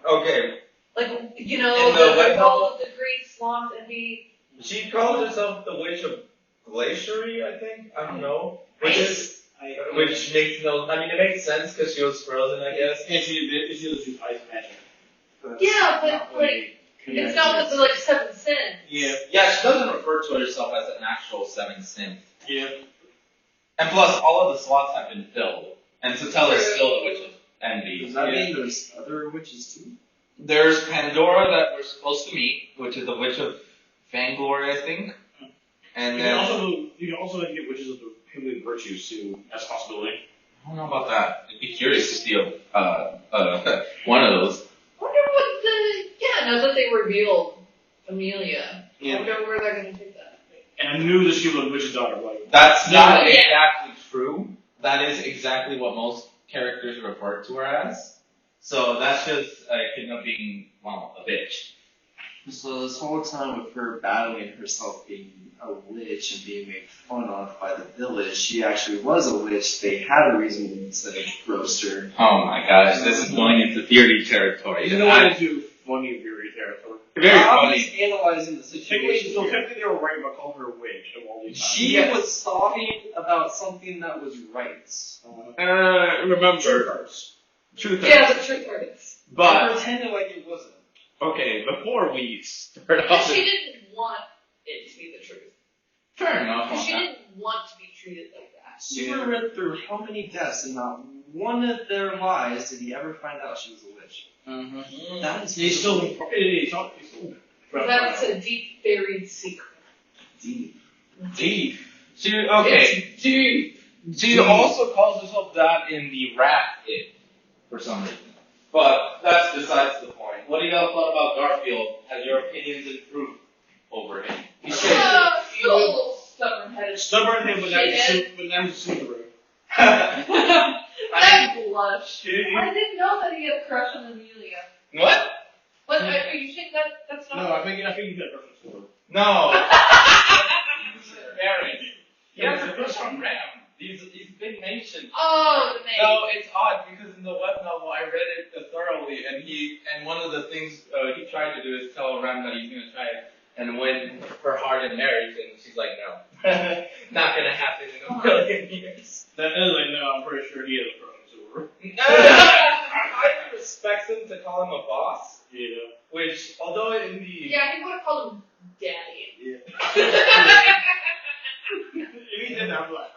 Okay. Like, you know, the call of the Great Swamp and be. She calls herself the Witch of Glaciary, I think. I don't know. Which makes no. I mean, it makes sense because she was frozen, I guess. And she does use ice magic. Yeah, but like, it's not with the seven sins. Yeah. Yeah, she doesn't refer to herself as an actual seven sin. Yeah. And plus, all of the slots have been filled, and Satella is still the Witch of Envy. Does that mean there's other witches too? There's Pandora that we're supposed to meet, which is the Witch of Vainglory, I think. And you then can also get witches of the Himmelin Virtues too. That's a possibility. I don't know about that. I'd be curious to see one of those. I wonder what now that they revealed Amelia, Yeah. I wonder where they're going to take that. And I knew that she was a witch's daughter. That's not exactly true. That is exactly what most characters refer to her as. So that's just being, a bitch. So this whole time with her battling herself being a witch and being made fun of by the village, she actually was a witch. They had a reason to roast her. Oh my gosh, this is going into theory territory. You know what to do funny theory territory. Very I'm funny. just analyzing the situation. So technically they were right about calling her a witch of all these times. She was sobbing about something that was right. Remember. Truth hurts. Truth Yeah, hurts. the truth hurts. But, pretended like it wasn't. okay, before we start Because off... she didn't want it to be the truth. Fair enough. Because she didn't want to be treated like that. Super read through how many deaths and not one of their lives did he ever find out she was a witch. Mm-hmm. That is He's still That's a deep buried secret. deep. Deep. She also calls herself that in the rap it, for some reason. But that's besides the point. What do y'all thought about Garfield? Has your opinions improved over him? Still a little stubborn-headed. Stubborn-headed, but now he's super. That blush. I didn't know that he had a crush on Amelia. What? What? Are you saying that's not? No, I think you got a crush on Silver. No. Aaron. He has a crush on Ram. He's been mentioned. Oh, the name. No, it's odd because in the web novel I read it thoroughly, and one of the things he tried to do is tell Ram that he's gonna try and win her heart in marriage, and she's like, no, not gonna happen in a million years. That is like, no, I'm pretty sure he has a crush on Silver. I respect him to call him a boss. Yeah. Which, although in the Yeah, he would have called him Daddy. Yeah. If he did that, I'm like,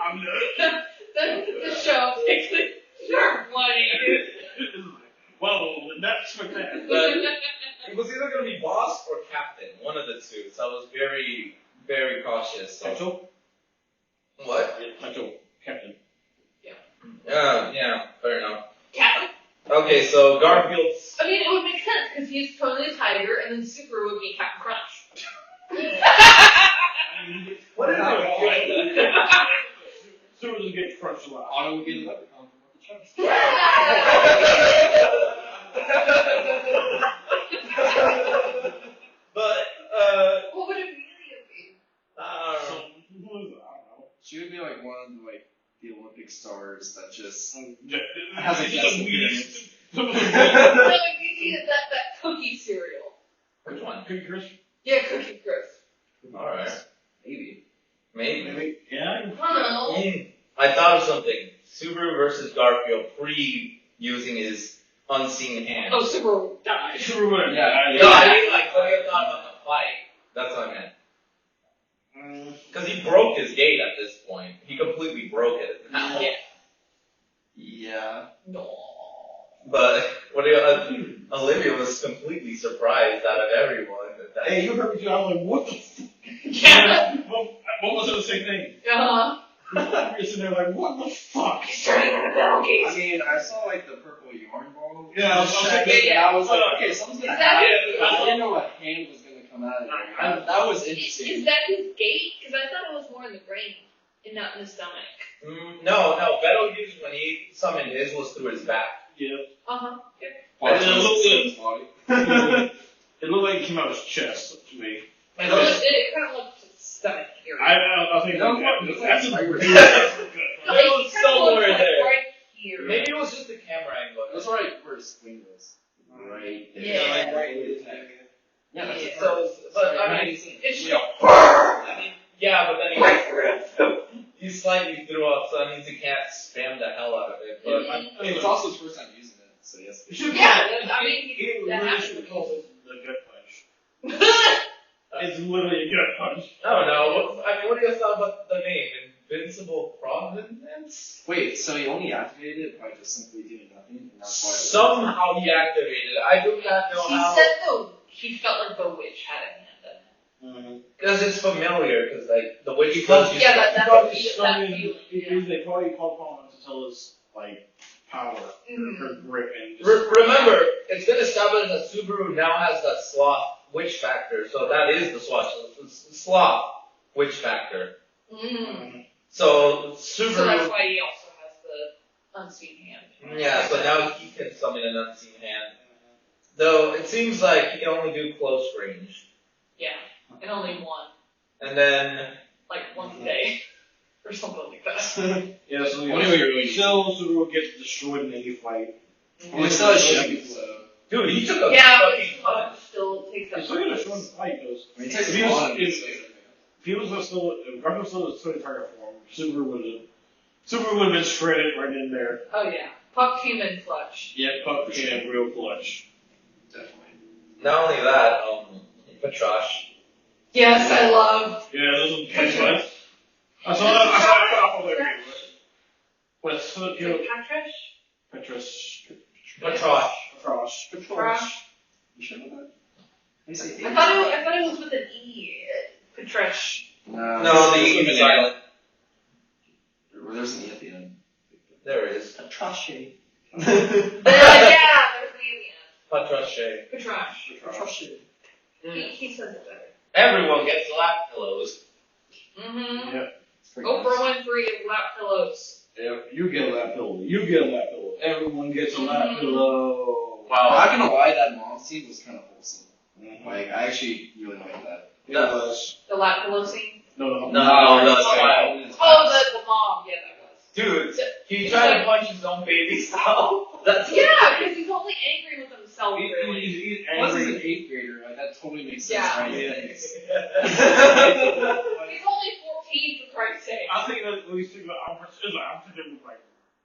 I'm done. The show takes it. You're funny. Well, that's for that. it was either gonna be boss or captain, one of the two. So I was very, very cautious. So. Taito? What? Taito. Captain. Yeah, fair enough. Captain. Okay, so Garfield's. I mean, it would make sense because he's totally a tiger, and then Super would be Captain Crunch. What is it? Super just gets crunched a lot. Auto would get a leprechaun from the chest. But, what would Amelia be? I don't know. I don't know. She would be like one of the Olympic stars that just Has a guest appearance. No, like that cookie cereal. Which one? Cookie Crisp? Yeah, Cookie Crisp. Alright. maybe. Maybe. Yeah. I don't know. I thought of something. Subaru versus Garfield pre-using his unseen hand. Oh, Super died. Super would. No, I mean, like, when you thought about the fight. That's what I meant. Because he broke his gate at this point. He completely broke it. Yeah. Yeah. No. But Olivia was completely surprised out of everyone. That Hey, you heard me too. I was like, what the fuck? Yeah. What was the same thing? Uh-huh. You're sitting there like, what the fuck? He's turning into donkeys. I mean, I saw like the purple yarn ball. Yeah, I was checking, and I was like, okay, something's gonna happen. Exactly. I didn't know a hand was gonna come out of there. That was interesting. Is that his gate? Because I thought it was more in the brain and not in the stomach. No. Beto used when he summoned his was through his back. Yeah. Uh-huh. And it looked his body. It looked like it came out of his chest to me. It kind of looked stomach area. I think that's a good. It was somewhere like there. right here. Maybe it was just the camera angle. That's right where his spleen was. Right there. Yeah. Like right in his neck. Yeah, that's it. So, but I mean, It's you know, I mean, yeah, but then he slightly threw up, so that means he can't spam the hell out of it. But I mean, It's also his first time using it, so yes. It should Yeah, I mean, he that really happened. should have called it the gut punch. It's literally a gut punch. I don't know. I mean, what do you thought about the name? Invincible Providence? Wait, so he only activated it by just simply doing nothing, and that's why. Somehow he activated it. I do not know He how. said he felt like the witch had a hand Because it's familiar, because like the witch Because- tells you. Yeah, that's Probably that summoned, feeling. they probably called upon him to tell us, like, power, her grip, and just. Remember, it's been established that Subaru now has that sloth witch factor, so that is the sloth witch factor. So So Subaru. that's why he also has the unseen hand. Yeah, so now he can summon an unseen hand. Though it seems like he can only do close range. Yeah, and only one, And then like once a day, or something like that. Yeah, so What do we really need? still Subaru gets destroyed in any fight. Well, he still has shield, so. dude, he took a Yeah, but fucking he punch. still takes that. He's still gonna destroy the fight, because I mean, he takes if a he was, lot of if he was still, if Garfield was still in Sony Tiger form, Subaru would have been shredded right in there. Oh yeah, Puck came in clutch. Yeah, Puck became a real clutch. Definitely. Not only that, Patrash. Yes, I love. Yeah, those are pretty fun. I saw that off of there. With, you know, Patrish? Patrash. You sure about that? I thought it was with an E. Patrish. No, the E is silent. There's an E at the end. There is. Patrache. Yeah, there's the E at Patrache. the end. Patrash. Patrache. He says it better. Everyone gets lap pillows. Mm-hmm. yeah. Oprah Winfrey and lap pillows. Yeah, you get a lap pillow. You get a lap pillow. Everyone gets a lap pillow. Wow. Not gonna lie, that mom scene was kind of wholesome. Mhm. Like, I actually really liked that. It was. The lap pillow scene. No. No, that's wild. Oh, the mom. Yeah, that was. Dude, he tried to punch his own baby style. That's Yeah, because he's only angry with himself, really. He's Plus, he's angry. an 8th grader. Like, that totally makes sense. Yeah. Right? Yeah. Thanks. He's only 14, for Christ's sake. I think that when you think about Albert, I'm thinking like,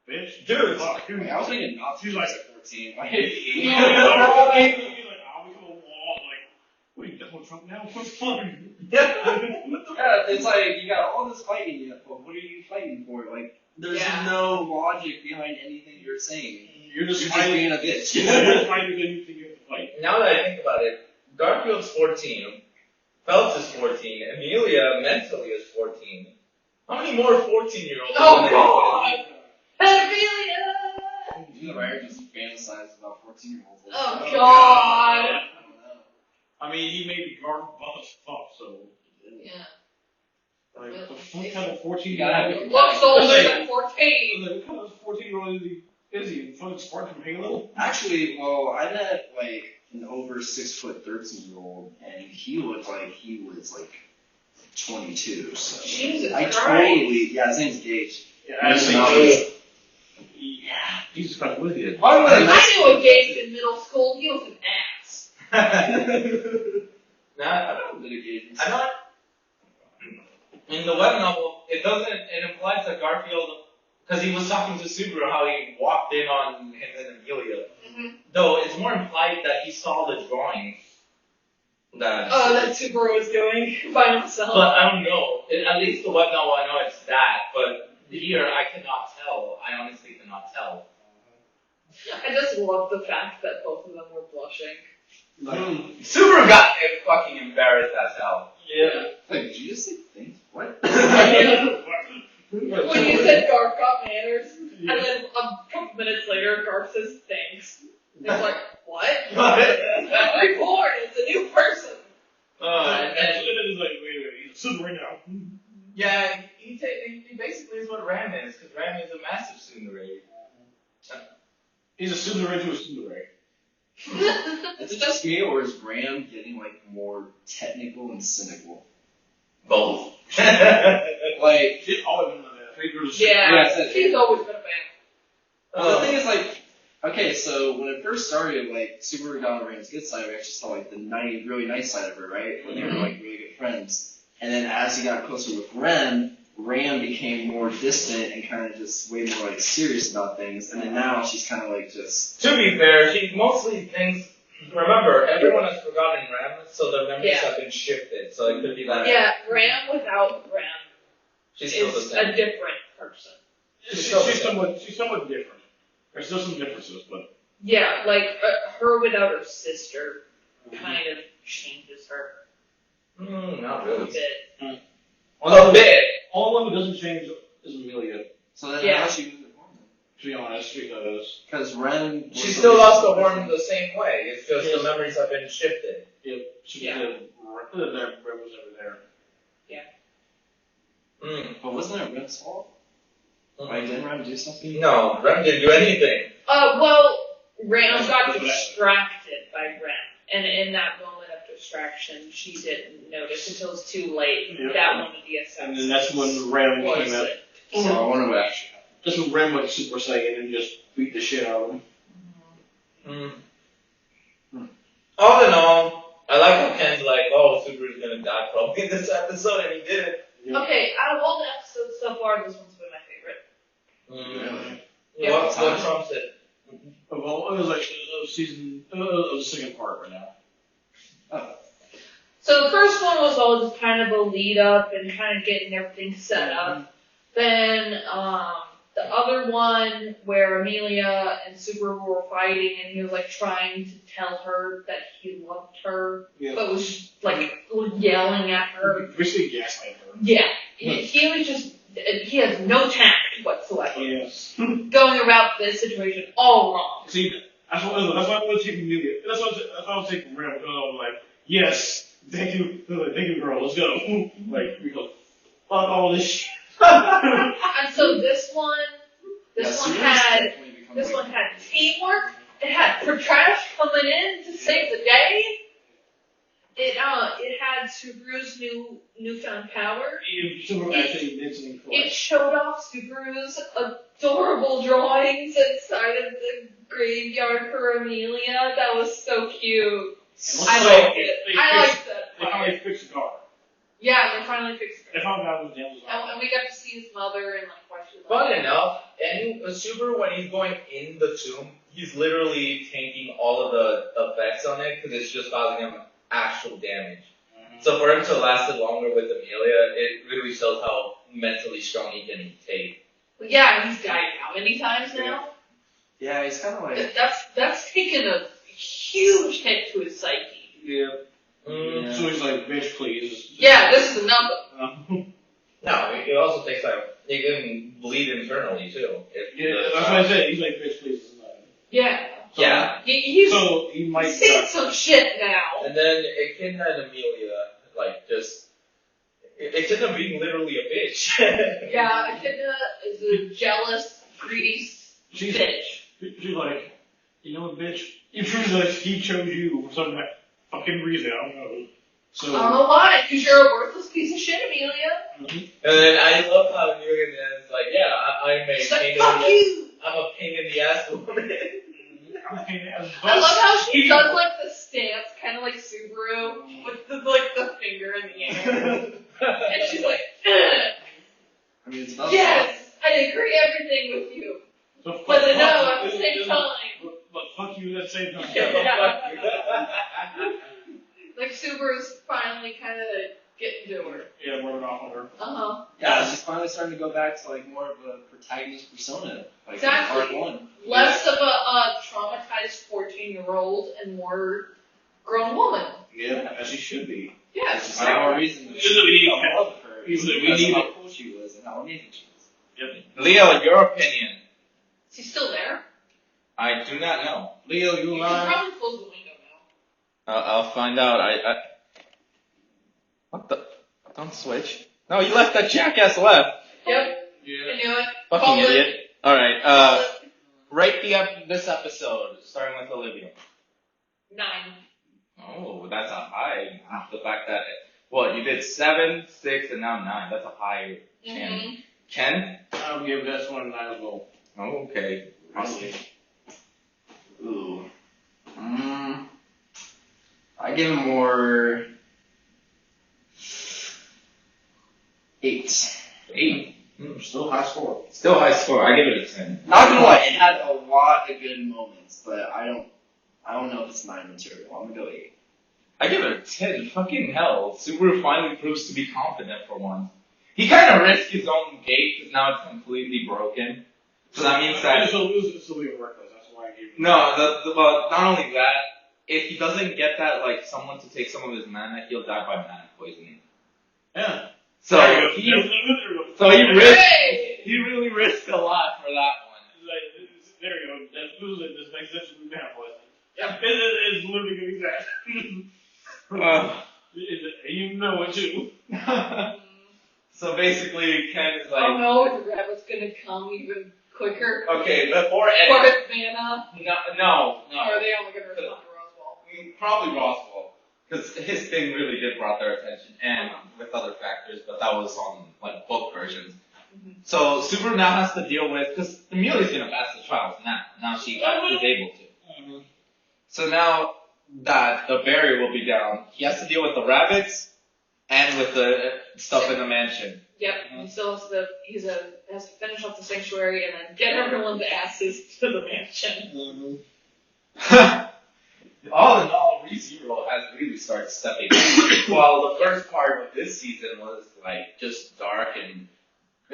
bitch. Dude. Fuck. Like, I was thinking not She's to like- like 14. Like, He's like, I'll become a wall. Like, wait, Donald Trump now? What's fun? yeah, it's like, you got all this fighting yet, but what are you fighting for? Like, there's Yeah. no logic behind anything you're saying. You're You're just just fighting. being a bitch. You're just fighting because you think you have to fight. Now that I think about it, Garfield's 14, Phelps is 14, Amelia mentally is 14. How many more 14-year-olds? Oh, God. Amelia! You know, right? Just fantasize about 14-year-olds. Oh, God. I don't know. I mean, he made the guard buff as fuck, so. Yeah. Like, what kind of 14 You gotta have year it. Looks older than 14. What kind of 14-year-old is he? Fucking Spark from Halo? Actually, well, I met like an over 6 foot 13-year-old, and he looked like he was like 22. So Jesus I Christ. totally, yeah, his name's Gage. Yeah, I I see. Yeah, Jesus Christ, what is it? Why would I knew a Gage in middle school. He was an ass. Nah, I don't. litigation? I'm not. In the web novel, it implies that Garfield, because he was talking to Subaru, how he walked in on him and Amelia. Mm-hmm. Though it's more implied that he saw the drawings. That. Oh, that Subaru was doing by himself. But I don't know. At least the web novel, I know it's that. But here, I cannot tell. I honestly cannot tell. I just love the fact that both of them were blushing. Subaru got fucking embarrassed as hell. Yeah. Like, did you just say things? What? When you said Garf got manners, and then a couple minutes later, Garf says thanks. And it's like, what? Reborn, it's a new person. And then it's like, wait, he's super right now. Yeah, he basically is what Ram is, because Ram is a massive tsundere. He's a tsundere to a tsundere. Is it just me, or is Ram getting like more technical and cynical? Both. Like, She's always been that. Yeah, she's always been a fan. Well, the thing is, like, okay, so when it first started, like, Subaru got on Ram's good side, we actually saw, like, the really nice side of her, right? When they were, like, really good friends. And then as he got closer with Ram became more distant and kind of just way more, like, serious about things. And then now she's kind of, like, just... To be fair, she mostly thinks... Remember, everyone has forgotten Ram, so their memories have been shifted. So it could be that... Yeah, Ram without Ram she's still the is same. a different person. She's somewhat different. There's still some differences, but... Yeah, like, her without her sister kind of changes her. Not A really. bit. A bit! All one who doesn't change is Amelia, So then Yeah. how she moved it on? to be honest, because... Because Ren... She still lost the horn the same way. It's just the memories have been shifted. She Yeah. was there, Red was never there. But wasn't it Ren's fault? Why didn't Ren do something? No, Ram didn't do anything. Well, Ram got distracted by Ren. And in that moment of distraction, she didn't notice until it was too late. Yeah. That one of the effects. And then that's when Ram was came out. it. So I wonder what actually happened. That's when Ram went Super Saiyan and just beat the shit out of him. All in all, I like how Ken's like, oh, Subaru's gonna die probably in this episode, and he didn't. Yeah. Okay, out of all the episodes so far, this one's been my favorite. Really? Yeah. What trumps it? Well, it was like season of the second part right now. So the first one was all just kind of a lead up and kind of getting everything set up. Then the other one where Amelia and Subaru were fighting and he was like trying to tell her that he loved her, but was just like yelling at her. Basically gaslighting her. Yeah, he was just, he has no tact whatsoever. Yes. Going about this situation all wrong. See, that's why I want to take Amelia. That's why I was taking Ram, because I was like, yes, thank you, girl, let's go. Like, because fuck all this shit. And so this one had teamwork. It had Pratrash coming in to save the day. It had Subaru's newfound power. Subaru actually did something for It it. showed off Subaru's adorable drawings inside of the graveyard for Amelia. That was so cute. I liked it. I liked that They part. finally fixed the car. Yeah, they finally fixed it. They found out it was damaged. And we got to see his mother and like why she was Fun like, enough, and Subaru, when he's going in the tomb, he's literally tanking all of the effects on it because it's just causing him actual damage. So for him to last it longer with Amelia, it really shows how mentally strong he can take. well, yeah, he's died how many times now? Yeah, he's kind of like... That's taken a huge hit to his psyche. Yeah. Mm. So he's like, bitch, please. Yeah, this is another. No, it also takes like, he can bleed internally too. Yeah, that's what I said. He's like, bitch, please. Yeah. So, Yeah. He's he might. seen some shit now. And then Echidna and Amelia, like, just, Echidna being literally a bitch. Yeah, Echidna is a jealous, greedy bitch. She's like, you know what, bitch? You choose us, he chose you for some fucking reason, I don't know. So, I don't know why, because you're a worthless piece of shit, Amelia. And then I love how Amelia is like, yeah, I'm a She's pain like, in fuck the you! I'm a pain in the ass woman. I love how she does like the stance, kind of like Subaru, with the finger in the air. And she's like, I mean, it's about yes, I agree everything with you. So But no, at the same time. But fuck you at the same time. Yeah. Like Subaru's finally kind of getting to her. Yeah, rubbing off on her. Uh-huh. Yeah, she's finally starting to go back to like more of a protagonist persona, like Exactly. in part one. Less of a traumatized 14-year-old and more grown woman. Yeah, as she should be. Yes. It's the only reason that Usually we I need- love her is usually we because of need- how cool she was and how amazing she was. Yep. Leo, your opinion? Is he still there? I do not know. Leo, you You can alive? probably close the window now. I'll find out. What the? Don't switch. No, you left that jackass left. Yep. Yeah. I knew it. Fucking Call it. idiot. Alright, rate this episode, starting with Olivia. 9. Oh, that's a high. The fact that, well, you did 7, 6, and now 9. That's a high chance. Ken? I'll give this one a 9 as well. Oh, okay. Awesome. Ooh. I give him more 8. 8. Still high score. Still high score. I give it a 10. Not gonna lie, it had a lot of good moments, but I don't know if it's 9 material. I'm gonna go 8. I give it a 10. Fucking hell. Subaru finally proves to be confident for once. He kind of risked his own gate because now it's completely broken. So that means that... It's still even worthless. That's why I gave it. No, well, not only that, if he doesn't get that, like, someone to take some of his mana, he'll die by mana poisoning. Yeah. So he really risked a lot for that one. There you go. That's losing. This makes sense with mana poisoning. Yeah, it's literally gonna be that. You know it too. So basically, Ken is like... Oh no, the rabbit's gonna come even quicker. Okay, before Or with mana. No. Or are they only gonna respond to Roswell? Probably Roswell. Because his thing really did brought their attention, and with other factors, but that was on, like, book versions. So Subaru now has to deal with, because Amelia's gonna pass the trials now. Now she is able to. So now that the barrier will be down, he has to deal with the rabbits and with the stuff in the mansion. Yep, he still has to finish off the sanctuary and then get everyone's asses to the mansion. All in all, ReZero has really started stepping up. While the first part of this season was like just dark and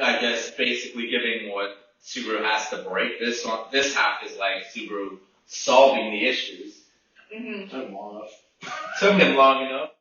I guess basically giving what Subaru has to break, this half is like Subaru solving the issues. Took long enough. Took him long enough.